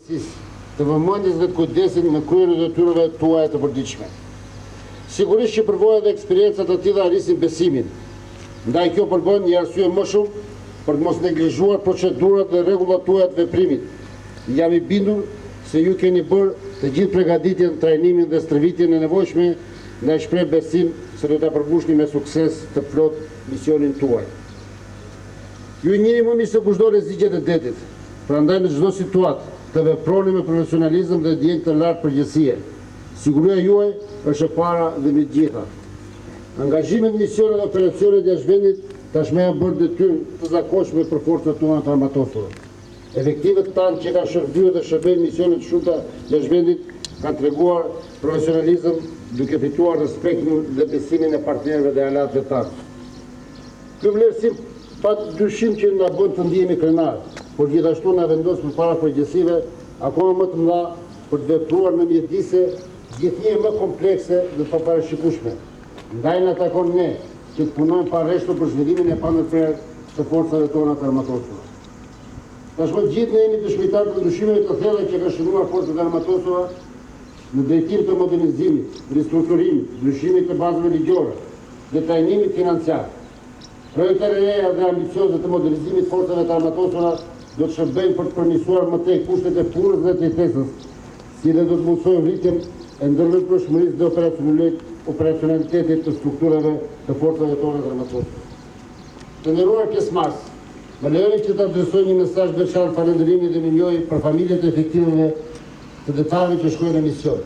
të vëmendjes dhe të kujdesin me kryen e detyrave tuaja të përditshme. Sigurisht që përvoja dhe eksperiencat të tilla arrisin besimin. Ndaj kjo përbën një arsye më shumë për të mos neglizhuar procedurat dhe rregullat tuaja të veprimit. Jam I bindur se ju keni bërë të gjithë përgatitjen, trajnimin dhe stërvitjen e nevojshme dhe shpreh besim se do ta përmbushni me sukses të plot misionin tuaj. Ju njihni më mirë se kushdo rreziqet e detit, prandaj në çdo situatë të veproni me profesionalizëm dhe ndjenjë të lartë përgjegjësie. Siguria juaj është e para dhe me të gjitha. Angazhimet, misionet dhe operacionet jashtë vendit tashmë janë bërë detyrë të zakonshme për forcat tona të armatosura. Efektivet tanë që kanë shërbyer dhe shërbejnë misionet të shumta jashtë vendit kanë treguar profesionalizëm duke fituar respektin dhe besimin e partnerëve dhe aleatëve tanë. Ky vlerësim pa dyshim që na bën të ndihemi krenar, por gjithashtu na vendos përpara përgjegjësive akoma më të mëdha për të vepruar në mjedise gjithnjë më komplekse dhe të parashikueshme. Ndaj na takon ne që të punojmë pa rreshtur për zhvillimin e pandërprerë të forcave tona të armatosura. Tashmë gjithë ne jemi dëshmitar të ndryshimeve të thella që kanë shënuar forcat e armatosura në drejtim të modernizimit, ristrukturimit, ndryshimit të bazave ligjore dhe trajnimit financiar. Projekte e reja dhe ambicioze të modernizimit forcave të armatosura do të shërbejnë për të përmirësuar më tej kushtet e punës dhe të jetesës, si dhe do të mundsojnë rritjen e ndërlidhshmërisë dhe operacionalitetit të strukturave të forcave tona të armatosura. Të nderuar pjesëmarrës, më lejoni që të adresoj një mesazh veçantë falënderimi dhe minjoj për familjet e efektiveve të detajeve që shkojnë në mision.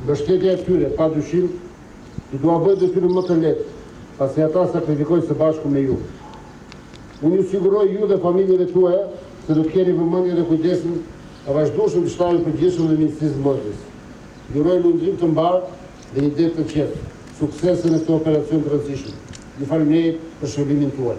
Mbështetja e tyre, padyshim, I dua bëjë detyrën më të lehtë, pasi ata sakrifikojnë së bashku me ju. Unë ju siguroj ju dhe familjeve tuaja se do të keni vëmendje dhe kujdesin e vazhdueshëm të shtarit përgjithshëm dhe Ministrisë Mbrojtjes. Ju uroj lundrim të mbarë dhe një ditë të qetë, suksese në këtë operacion të rëndësishëm. Ju falenderoj për shërbimin tuaj.